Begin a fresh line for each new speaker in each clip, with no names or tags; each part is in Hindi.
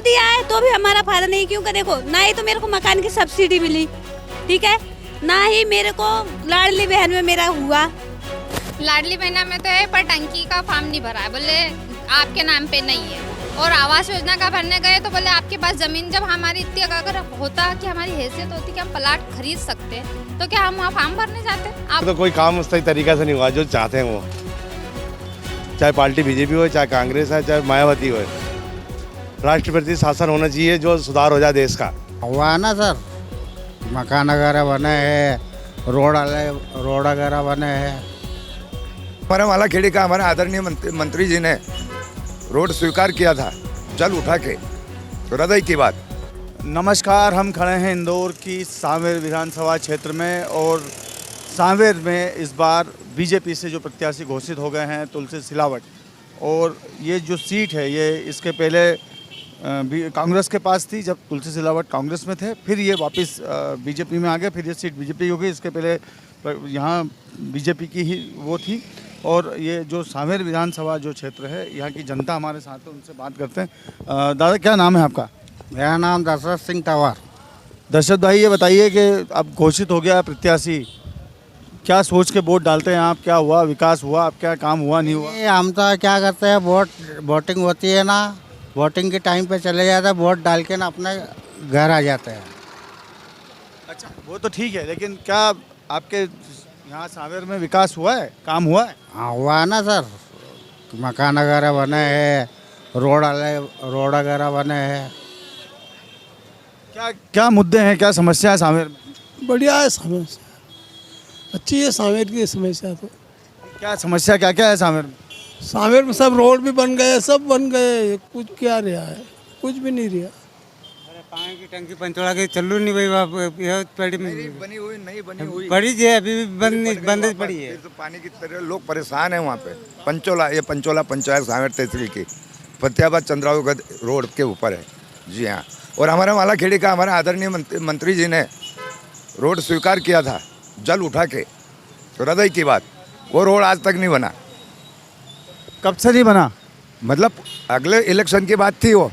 दिया है तो भी हमारा फायदा नहीं, क्योंकि देखो ना ही तो मेरे को मकान की सब्सिडी मिली, ठीक है, ना ही मेरे को लाडली बहन में मेरा हुआ।
लाडली बहना में तो है पर टंकी का फॉर्म नहीं भरा है, बोले आपके नाम पे नहीं है। और आवास योजना का भरने गए तो बोले आपके पास जमीन, जब हमारी इतनी अगर होता कि हमारी हैसियत होती कि हम प्लाट खरीद सकते तो क्या हम वहाँ फॉर्म भरने जाते? आप
तो कोई काम सही तरीका से नहीं हुआ जो चाहते हैं वो, चाहे पार्टी बीजेपी हो, चाहे कांग्रेस है, चाहे मायावती हो। राष्ट्रपति शासन होना चाहिए जो सुधार हो जाए देश का।
हुआ ना सर, मकान वगैरह बने हैं, रोड वगैरह बने हैं।
हमारा मालाखेड़ी का हमारे आदरणीय मंत्री जी ने रोड स्वीकार किया था, जल उठा के, हृदय की बात।
नमस्कार, हम खड़े हैं इंदौर की सांवेर विधानसभा क्षेत्र में और सांवेर में इस बार बीजेपी से जो प्रत्याशी घोषित हो गए हैं तुलसी सिलावट, और ये जो सीट है ये इसके पहले कांग्रेस के पास थी जब तुलसी सिलावट कांग्रेस में थे, फिर ये वापस बीजेपी में आ गए, फिर ये सीट बीजेपी हो गई। इसके पहले यहाँ बीजेपी की ही वो थी। और ये जो सांवेर विधानसभा जो क्षेत्र है, यहाँ की जनता हमारे साथ है, उनसे बात करते हैं। दादा क्या नाम है आपका?
मेरा नाम दशरथ सिंह तंवर।
दशरथ भाई ये बताइए कि अब घोषित हो गया प्रत्याशी, क्या सोच के वोट डालते हैं आप? क्या हुआ, विकास हुआ, अब क्या काम हुआ नहीं हुआ?
ये हम तो क्या करते हैं, वोटिंग होती है ना, वोटिंग के टाइम पे चले जाते हैं, वोट डाल के ना अपने घर आ जाते हैं।
अच्छा, वो तो ठीक है, लेकिन क्या आपके यहाँ सांवेर में विकास हुआ है, काम हुआ है?
हाँ हुआ है ना सर, मकान वगैरह बने हैं, रोड वगैरह बने हैं।
क्या क्या मुद्दे हैं, क्या समस्या है सांवेर में?
बढ़िया है समस्या, अच्छी है सांवेर की समस्या। तो
क्या समस्या क्या क्या है सांवेर में?
सांवेर में सब रोड भी बन गए, सब बन गए, कुछ क्या रहा है, कुछ भी नहीं रहा।
अरे पानी की टंकी पंचोड़ा के चलू नहीं भाई,
बनी हुई नहीं बनी हुई
पड़ी है, अभी भी बंद पड़ी है।
तो पानी की तरह लोग परेशान हैं वहाँ पे। पंचोला पंचायत सांवेर तहसील की फतेहाबाद चंद्रावगढ़ रोड के ऊपर है। जी हाँ, और हमारे मालाखेड़ी का हमारे आदरणीय मंत्री जी ने रोड स्वीकार किया था, जल उठा के, हृदय की बात। वो रोड आज तक नहीं बना।
कब से नहीं बना?
मतलब अगले इलेक्शन की बात थी वो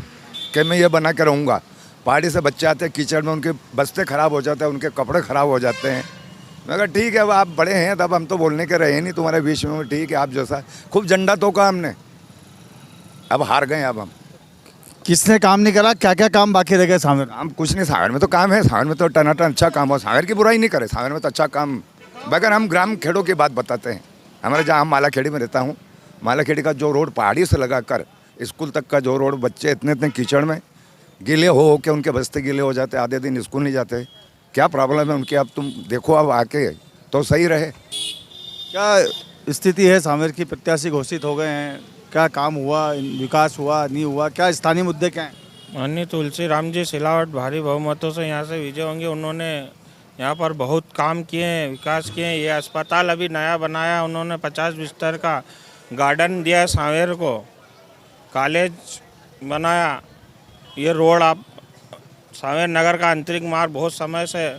कि मैं ये बना के रहूँगा। पहाड़ी से बच्चे आते हैं, कीचड़ में उनके बस्ते ख़राब हो जाते हैं, उनके कपड़े ख़राब हो जाते हैं। मैं कहा ठीक है, अब आप बड़े हैं, तब हम तो बोलने के रहे नहीं तुम्हारे बीच में, ठीक है आप जैसा खूब झंडा तोका हमने, अब हार गए। अब हम
किसने काम नहीं करा? क्या क्या काम बाकी रह गए सांवेर?
हम कुछ नहीं, सांवेर में तो काम है, सांवेर में तो टनाटन अच्छा काम हो, सांवेर की बुराई नहीं करे, सांवेर में तो अच्छा काम। बगैर हम ग्राम खेड़ों की बात बताते हैं। हमारे जहाँ हम मालाखेड़ी में रहता हूँ, मालाखेड़ी का जो रोड पहाड़ी से लगा कर स्कूल तक का जो रोड, बच्चे इतने कीचड़ में गीले हो के उनके बस्ते गीले हो जाते, आधे दिन स्कूल नहीं जाते। क्या प्रॉब्लम है उनकी? अब तुम देखो, अब आके तो सही रहे।
क्या स्थिति है सांवेर की? प्रत्याशी घोषित हो गए हैं, क्या काम हुआ, विकास हुआ नहीं हुआ, क्या स्थानीय मुद्दे क्या हैं?
माननीय तुलसी राम जी सिलावट भारी बहुमतों से यहाँ से विजय होंगे। उन्होंने यहाँ पर बहुत काम किए हैं, विकास किए हैं। ये अस्पताल अभी नया बनाया उन्होंने, 50 बिस्तर का गार्डन दिया सांवेर को, कॉलेज बनाया। ये रोड आप सांवेर नगर का आंतरिक मार्ग बहुत समय से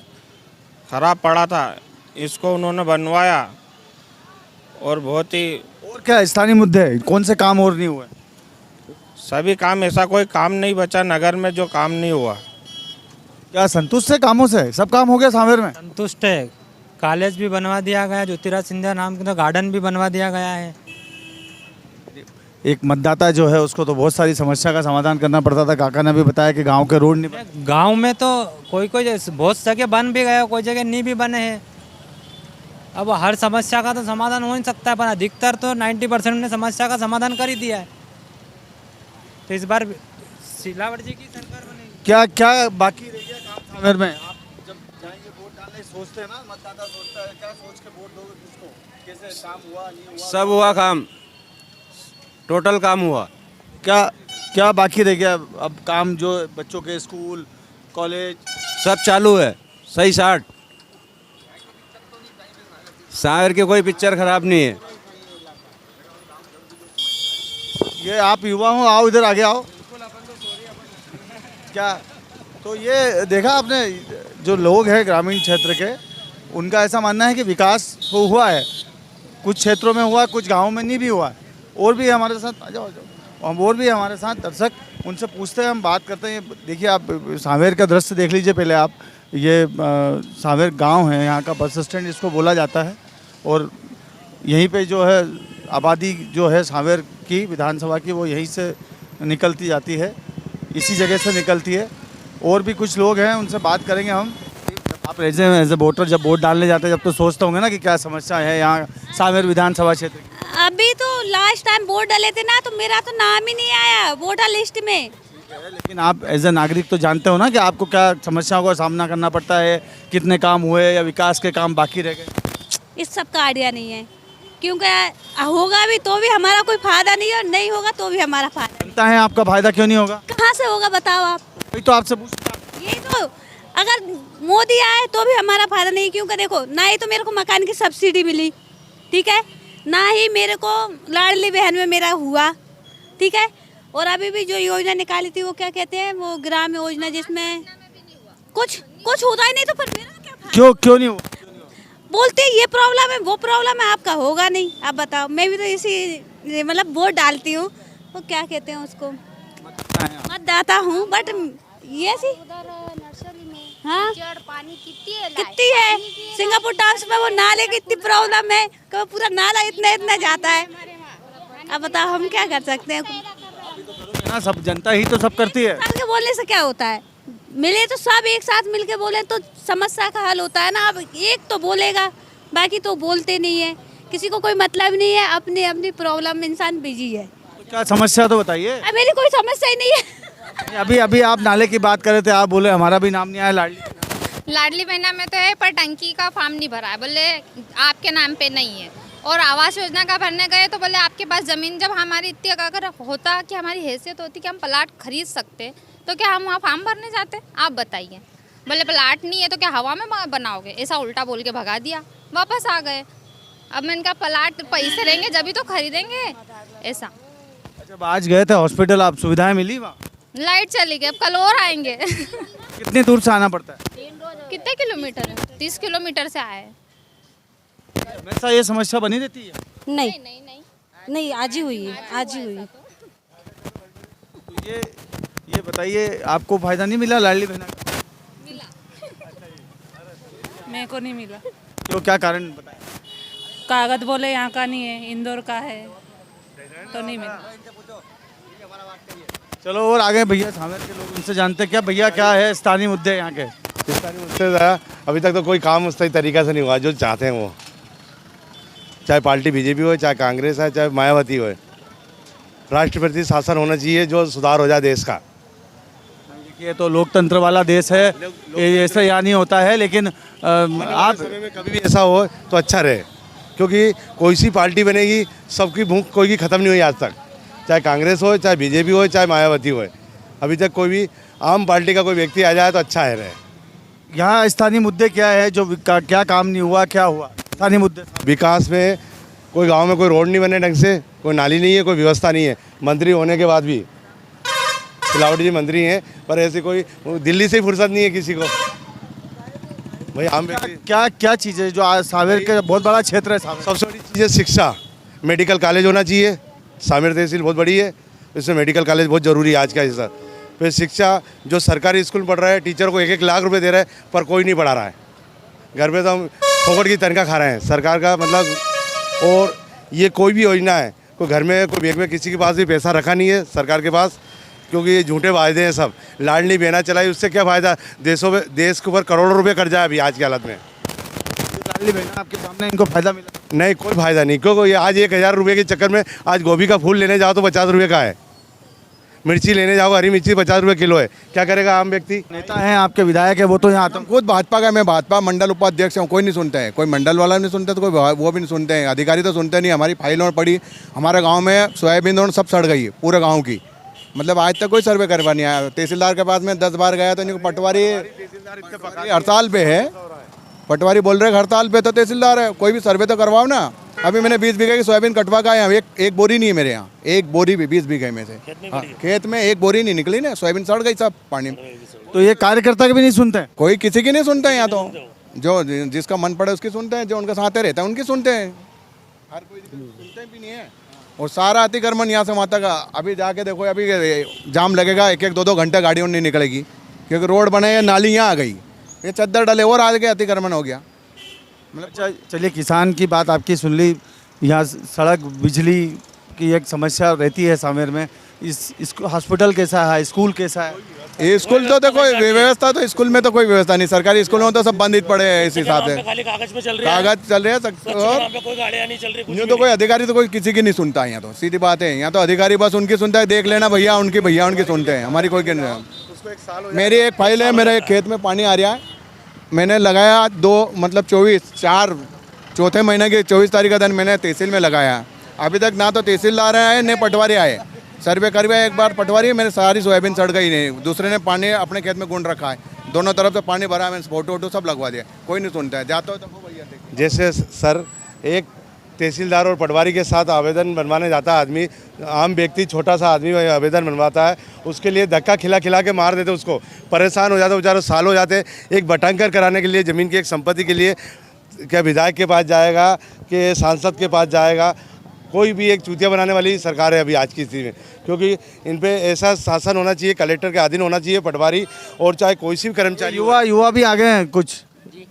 खराब पड़ा था, इसको उन्होंने बनवाया। और बहुत ही
और क्या स्थानीय मुद्दे हैं? कौन से काम और नहीं हुए?
सभी काम, ऐसा कोई काम नहीं बचा नगर में जो काम नहीं हुआ।
क्या संतुष्ट है कामों से? सब काम हो गया सांवेर में?
संतुष्ट है, कॉलेज भी बनवा दिया गया, ज्योतिराज सिंधिया नाम का गार्डन भी बनवा दिया गया है।
एक मतदाता जो है उसको तो बहुत सारी समस्या का समाधान करना पड़ता था। काका ने भी बताया कि गांव के रोड नहीं बने।
गांव में तो कोई बहुत जगह बन भी गए, कोई जगह नहीं भी बने हैं। अब हर समस्या का तो समाधान हो नहीं सकता है, पर अधिकतर तो 90% ने समस्या का समाधान कर ही दिया है। तो इस बार सिलावट जी की सरकार बनेगी।
क्या क्या बाकी रह गया काम सांवेर में? आप जब जाएंगे वोट डालने, सोचते हैं ना, मतदाता सोचता है, क्या सोच के वोट दोगे किसको? कैसे काम हुआ नहीं हुआ?
सब हुआ काम, टोटल काम हुआ।
क्या क्या बाकी रह गया अब? काम जो बच्चों के स्कूल, कॉलेज
सब चालू है, सही साठ। सांवेर की कोई पिक्चर खराब नहीं है।
ये आप युवा हो, आओ इधर आगे आओ। क्या तो ये देखा आपने, जो लोग हैं ग्रामीण क्षेत्र के, उनका ऐसा मानना है कि विकास हुआ है, कुछ क्षेत्रों में हुआ, कुछ गाँव में नहीं भी हुआ। और भी हमारे साथ आ जाओ, और भी हमारे साथ दर्शक उनसे पूछते हैं, हम बात करते हैं। देखिए आप सांवेर का दृश्य देख लीजिए पहले आप। ये सांवेर गांव है, यहाँ का बस स्टैंड इसको बोला जाता है। और यहीं पे जो है आबादी जो है सांवेर की विधानसभा की, वो यहीं से निकलती जाती है, इसी जगह से निकलती है। और भी कुछ लोग हैं, उनसे बात करेंगे हम। आप एज ए वोटर जब वोट डालने जाते हैं, जब तो सोचते होंगे ना कि क्या समस्या है यहाँ सांवेर विधानसभा क्षेत्र की।
अभी तो लास्ट टाइम वोट डाले थे ना, तो मेरा तो नाम ही नहीं आया वोटर लिस्ट में।
लेकिन आप एज ए नागरिक तो जानते हो ना कि आपको क्या समस्याओं का सामना करना पड़ता है, कितने काम हुए या विकास के काम बाकी रह गए।
इस सब का आइडिया नहीं है, क्योंकि होगा भी तो भी हमारा कोई फायदा नहीं है, और नहीं होगा तो भी हमारा फायदा।
बनता है आपका फायदा क्यों नहीं होगा?
कहाँ से होगा बताओ आप?
वही तो आपसे पूछता हूं।
यही तो, अगर मोदी आए तो भी हमारा फायदा नहीं, क्योंकि देखो ना ही तो मेरे को मकान की सब्सिडी मिली, ठीक है, ना ही मेरे को लाडली बहन में मेरा हुआ, ठीक है। और अभी भी जो योजना निकाली थी वो क्या कहते हैं, वो ग्राम योजना, जिसमें कुछ होता ही नहीं, तो फिर मेरा क्या फायदा?
क्यों नहीं हुआ?
बोलते हैं ये प्रॉब्लम है, वो प्रॉब्लम है, आपका होगा नहीं। आप बताओ, मैं भी तो इसी मतलब वोट डालती हूँ, वो क्या कहते हैं उसको, मतदाता हूँ, बट ये सी हाँ
पानी
कितनी है। सिंगापुर टाउन में वो नाले की इतनी प्रॉब्लम है कि वो पूरा नाला इतना जाता है। अब बताओ हम क्या कर सकते हैं?
ना सब जनता ही तो सब करती है।
के बोलने से क्या होता है? मिले तो सब एक साथ मिलके बोले तो समस्या का हल होता है ना। अब एक तो बोलेगा, बाकी तो बोलते नहीं है, किसी को कोई मतलब नहीं है, अपनी अपनी प्रॉब्लम में इंसान बिजी है।
तो क्या समस्या तो बताइए।
अब मेरी कोई समस्या ही नहीं है।
अभी आप नाले की बात कर रहे थे, आप बोले हमारा भी नाम नहीं आया
लाडली बहना में तो है, पर टंकी का फॉर्म नहीं भरा है, बोले आपके नाम पे नहीं है। और आवास योजना का भरने गए तो बोले आपके पास ज़मीन, जब हमारी इतनी अगर होता कि हमारी हैसियत होती कि हम प्लाट खरीद सकते, तो क्या हम वहाँ फॉर्म भरने जाते? आप बताइए। बोले प्लाट नहीं है तो क्या हवा में बनाओगे? ऐसा उल्टा बोल के भगा दिया, वापस आ गए। अब मैंने कहा प्लाट पैसे रहेंगे जब भी तो खरीदेंगे, ऐसा।
जब आज गए थे हॉस्पिटल, आप सुविधाएं मिली वहाँ?
लाइट चली गई, अब कल और आएंगे।
कितनी दूर से आना पड़ता है?
कितने किलोमीटर है? 30 किलोमीटर से आए।
हमेशा ये समस्या बनी रहती है?
नहीं, आज ही हुई है, आज ही हुई है।
तो ये बताइए, आपको फायदा नहीं मिला लाडली बहना का?
मेरे को नहीं मिला।
क्यों, क्या कारण बताएं?
कागज बोले यहाँ का नहीं है, इंदौर का है, तो नहीं मिला।
चलो और आगे भैया सांवेर के लोग, उनसे जानते हैं क्या भैया क्या है स्थानीय मुद्दे यहाँ के?
स्थानीय मुद्दे अभी तक तो कोई काम सही तरीका से नहीं हुआ जो चाहते हैं वो, चाहे पार्टी बीजेपी हो, चाहे कांग्रेस है, चाहे मायावती हो। राष्ट्रपति शासन होना चाहिए जो सुधार हो जाए देश का।
देखिए तो लोकतंत्र वाला देश है, ये ऐसा यहाँ नहीं होता है, लेकिन आप
समय में कभी भी ऐसा हो तो अच्छा रहे, क्योंकि कोई सी पार्टी बनेगी, सबकी भूख कोई की ख़त्म नहीं हुई आज तक, चाहे कांग्रेस हो, चाहे बीजेपी हो, चाहे मायावती हो। अभी तक कोई भी आम पार्टी का कोई व्यक्ति आ जाए तो अच्छा है रहे।
यहाँ स्थानीय मुद्दे क्या है, जो क्या काम नहीं हुआ, क्या हुआ स्थानीय मुद्दे?
विकास में कोई गांव में कोई रोड नहीं बने ढंग से, कोई नाली नहीं है, कोई व्यवस्था नहीं है। मंत्री होने के बाद भी, सिलावट जी मंत्री हैं, पर ऐसी कोई दिल्ली से ही फुर्सत नहीं है किसी को। भाई आम व्यक्ति
क्या चीज़ है जो आज सांवेर के बहुत बड़ा क्षेत्र है?
सबसे बड़ी चीज़ है शिक्षा। मेडिकल कॉलेज होना चाहिए। सांवेर तहसील बहुत बड़ी है, इसमें मेडिकल कॉलेज बहुत ज़रूरी है आज का हिस्सा। फिर शिक्षा, जो सरकारी स्कूल पढ़ रहा है, टीचर को 1-1 लाख रुपए दे रहा है, पर कोई नहीं पढ़ा रहा है। घर पे तो हम फोकट की तनख्वाह खा रहे हैं सरकार का मतलब। और ये कोई भी योजना है, कोई घर में कोई बैंक में किसी के पास भी पैसा रखा नहीं है सरकार के पास, क्योंकि ये झूठे वायदे हैं सब। लाडली बहना चलाई, उससे क्या फ़ायदा? देश के ऊपर करोड़ों रुपये कर्जा है अभी आज की हालत में।
लाडली बहना आपके सामने, इनको फायदा मिला?
नहीं, कोई फायदा नहीं, क्योंकि ये आज 1000 रुपये के चक्कर में आज गोभी का फूल लेने जाओ तो 50 रुपये का है, मिर्ची लेने जाओ हरी मिर्ची 50 रुपये किलो है। क्या करेगा आम व्यक्ति?
नेता हैं आपके, विधायक है, वो तो यहाँ
खुद भाजपा का, मैं भाजपा मंडल उपाध्यक्ष हूँ, कोई नहीं सुनते हैं, कोई मंडल वाला नहीं सुनता, तो कोई वो भी नहीं सुनते हैं, अधिकारी तो सुनते नहीं। हमारी फाइलों पड़ी, हमारे गाँव में सोयाबीन और सब सड़ गई है पूरे गाँव की, मतलब आज तक कोई सर्वे करवा नहीं आया। तहसीलदार के पास में 10 बार गया तो इनको पटवारी हड़ताल पे है, पटवारी बोल रहे हड़ताल पे, तो तहसीलदार है, कोई भी सर्वे तो करवाओ ना। अभी मैंने 20 बीघे की सोयाबीन कटवा का आया, एक बोरी नहीं है मेरे यहाँ, एक बोरी भी 20 बीघे में से। हाँ, खेत में एक बोरी नहीं निकली ना, सोयाबीन सड़ गई सब पानी में।
तो ये कार्यकर्ता भी नहीं सुनते हैं?
कोई किसी की नहीं सुनते हैं यहाँ तो, जो जिसका मन पड़े उसकी सुनते हैं, जो उनके साथ रहते हैं उनकी सुनते हैं, हर कोई सुनते भी नहीं है।
और सारा अतिक्रमण यहाँ से वहाँ तक अभी जाके देखो, अभी जाम लगेगा, 1-1, 2-2 घंटे गाड़ियों नहीं निकलेगी क्योंकि रोड बने, नाली यहाँ आ गई, ये चद्दर डले और आगे अतिक्रमण हो गया। मतलब चलिए, किसान की बात आपकी सुन ली, यहाँ सड़क बिजली की एक समस्या रहती है सांवेर में। इस हॉस्पिटल कैसा है, स्कूल कैसा है? ये स्कूल तो देखो व्यवस्था, तो स्कूल में तो कोई व्यवस्था नहीं, सरकारी स्कूलों में तो सब बंद ही पड़े हैं इस हिसाब से,
खाली कागज पे चल रही है,
कागज चल रहे हैं
यहाँ पे कोई गाड़ियाँ नहीं चल रही,
यूँ तो कोई अधिकारी तो कोई किसी की नहीं सुनता है यहाँ, तो सीधी बात है, यहाँ तो अधिकारी बस उनकी सुनता है, देख लेना भैया उनकी सुनते हैं, हमारी कोई नहीं। मेरी एक फाइल है, मेरे खेत में पानी आ रहा है, मैंने लगाया 24 चौथे महीने की 24 तारीख का दिन मैंने तहसील में लगाया, अभी तक ना तो तहसीलदार आए न पटवारी आए, सर्वे करवाया एक बार पटवारी, मेरी सारी सोयाबीन सड़ गई, नहीं दूसरे ने पानी अपने खेत में गुंड रखा है, दोनों तरफ से पानी भरा, मैंने फोटो सब लगवा दिया, कोई नहीं सुनता है। जाता हो तो भैया
जैसे सर एक तहसीलदार और पटवारी के साथ आवेदन बनवाने जाता है आदमी, आम व्यक्ति छोटा सा आदमी आवेदन बनवाता है, उसके लिए धक्का खिला के मार देते, उसको परेशान हो जाता है बेचारा, साल हो जाते। एक बटांकर कराने के लिए, ज़मीन की एक संपत्ति के लिए क्या विधायक के पास जाएगा कि सांसद के पास जाएगा, कोई भी एक चूतिया बनाने वाली सरकार है अभी आज की स्थिति में, क्योंकि इन पे ऐसा शासन होना चाहिए, कलेक्टर के अधीन होना चाहिए पटवारी, और चाहे कोई सी भी कर्मचारी।
युवा भी आ गए हैं कुछ,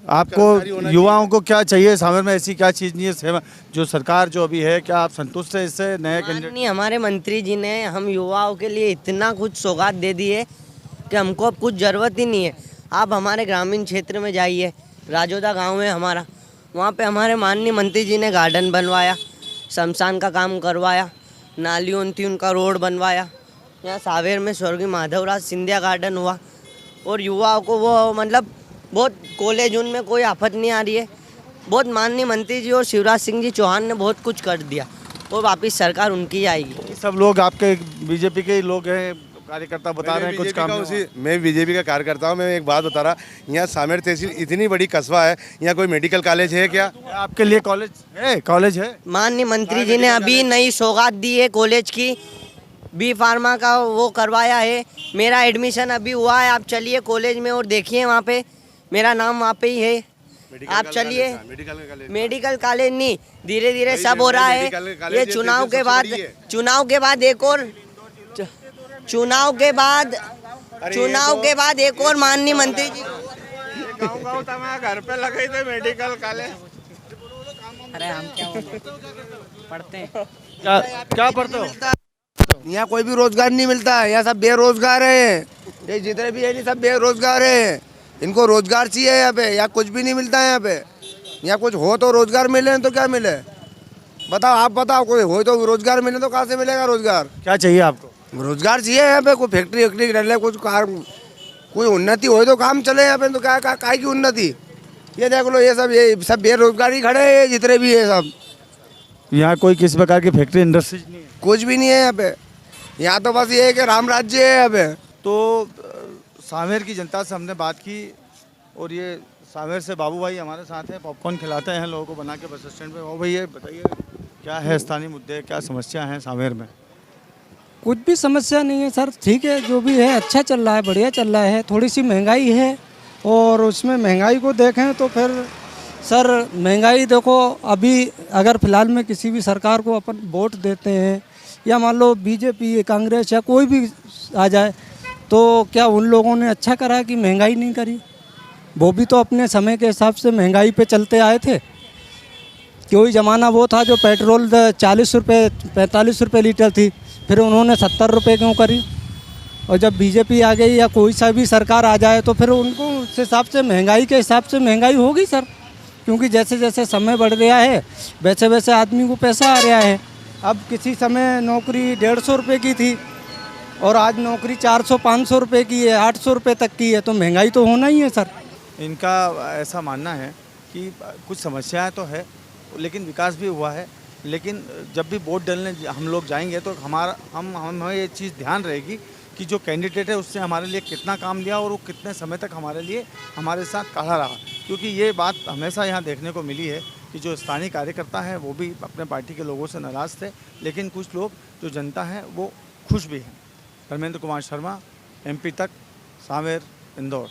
आपको युवाओं को क्या चाहिए सांवेर में, ऐसी क्या चीज़ नहीं है सेवा जो सरकार जो अभी है, क्या आप संतुष्ट है इससे? नए कैंडिडेट
हमारे मंत्री जी ने हम युवाओं के लिए इतना कुछ सौगात दे दी है कि हमको अब कुछ ज़रूरत ही नहीं है। आप हमारे ग्रामीण क्षेत्र में जाइए, राजोदा गांव है हमारा, वहाँ पे हमारे माननीय मंत्री जी ने गार्डन बनवाया, शमशान का काम करवाया, नालियों थी उनका रोड बनवाया, यहाँ सांवेर में स्वर्गीय माधवराज सिंधिया गार्डन हुआ, और युवाओं को वो मतलब बहुत कॉलेज उनमें कोई आफत नहीं आ रही है। बहुत माननीय मंत्री जी और शिवराज सिंह जी चौहान ने बहुत कुछ कर दिया, और वापस सरकार उनकी आएगी।
सब लोग आपके बीजेपी के लोग हैं, कार्यकर्ता बता रहे हैं कुछ काम।
मैं बीजेपी का कार्यकर्ता हूँ, मैं एक बात बता रहा, यहाँ सांवेर तहसील इतनी बड़ी कस्बा है, यहाँ कोई मेडिकल कॉलेज है क्या?
आपके लिए कॉलेज है?
माननीय मंत्री जी ने अभी नई सौगात दी है कॉलेज की, बी फार्मा का वो करवाया है, मेरा एडमिशन अभी हुआ है, आप चलिए कॉलेज में और देखिए, वहाँ पे मेरा नाम वहाँ पे ही है, आप चलिए। मेडिकल कॉलेज नहीं, धीरे धीरे सब हो रहा है, ये चुनाव के बाद एक और माननीय मंत्री जी
घर पे लगे थे मेडिकल कॉलेज।
अरे हम क्या पढ़ते हैं,
क्या पढ़ते हो?
यहाँ कोई भी रोजगार नहीं मिलता है, यहाँ सब बेरोजगार है, ये जितने भी है नहीं सब बेरोजगार है, इनको रोजगार चाहिए यहाँ पे, यहाँ कुछ भी नहीं मिलता है यहाँ पे। यहाँ कुछ हो तो रोजगार मिले, तो क्या मिले बताओ, आप बताओ, कोई हो तो रोजगार मिले, तो कहाँ से मिलेगा रोजगार?
क्या चाहिए आपको?
रोजगार चाहिए यहाँ पे, कोई फैक्ट्री वैक्ट्री डले, कुछ कार, कोई उन्नति हो तो काम चले यहाँ पे, तो क्या की उन्नति? ये देख लो, ये सब बेरोजगारी खड़े हैं, जितने भी है सब।
यहाँ कोई किसी प्रकार की फैक्ट्री इंडस्ट्रीज नहीं है,
कुछ भी नहीं है यहाँ पे, यहाँ तो बस ये है कि राम राज्य है यहाँ पे।
तो सांवेर की जनता से हमने बात की, और ये सांवेर से बाबू भाई हमारे साथ हैं, पॉपकॉर्न खिलाते हैं लोगों को बना के बस स्टैंड पे। ओ भैया बताइए, क्या है स्थानीय मुद्दे, क्या समस्या हैं सांवेर में?
कुछ भी समस्या नहीं है सर, ठीक है, जो भी है अच्छा चल रहा है, बढ़िया चल रहा है। थोड़ी सी महंगाई है, और उसमें महंगाई को देखें तो फिर सर महंगाई देखो, अभी अगर फ़िलहाल में किसी भी सरकार को अपन वोट देते हैं, या मान लो बीजेपी कांग्रेस या कोई भी आ जाए, तो क्या उन लोगों ने अच्छा करा कि महंगाई नहीं करी? वो भी तो अपने समय के हिसाब से महंगाई पे चलते आए थे। कोई ज़माना वो था जो पेट्रोल 40 रुपये 45 रुपये लीटर थी, फिर उन्होंने 70 रुपये क्यों करी? और जब बीजेपी आ गई या कोई सा भी सरकार आ जाए, तो फिर उनको उस हिसाब से महंगाई के हिसाब से महंगाई होगी सर, क्योंकि जैसे जैसे समय बढ़ रहा है वैसे वैसे आदमी को पैसा आ रहा है। अब किसी समय नौकरी 150 रुपये की थी, और आज नौकरी 400-500 रुपये की है, 800 रुपये तक की है, तो महंगाई तो होना ही है सर।
इनका ऐसा मानना है कि कुछ समस्याएं तो है, लेकिन विकास भी हुआ है। लेकिन जब भी वोट डालने हम लोग जाएंगे, तो हमें ये चीज़ ध्यान रहेगी कि जो कैंडिडेट है उससे हमारे लिए कितना काम लिया, और वो कितने समय तक हमारे साथ खड़ा रहा। क्योंकि ये बात हमेशा यहाँ देखने को मिली है कि जो स्थानीय कार्यकर्ता हैं वो भी अपने पार्टी के लोगों से नाराज़ थे, लेकिन कुछ लोग जो जनता है वो खुश भी हैं। धर्मेंद्र कुमार शर्मा, MP तक, सांवेर, इंदौर।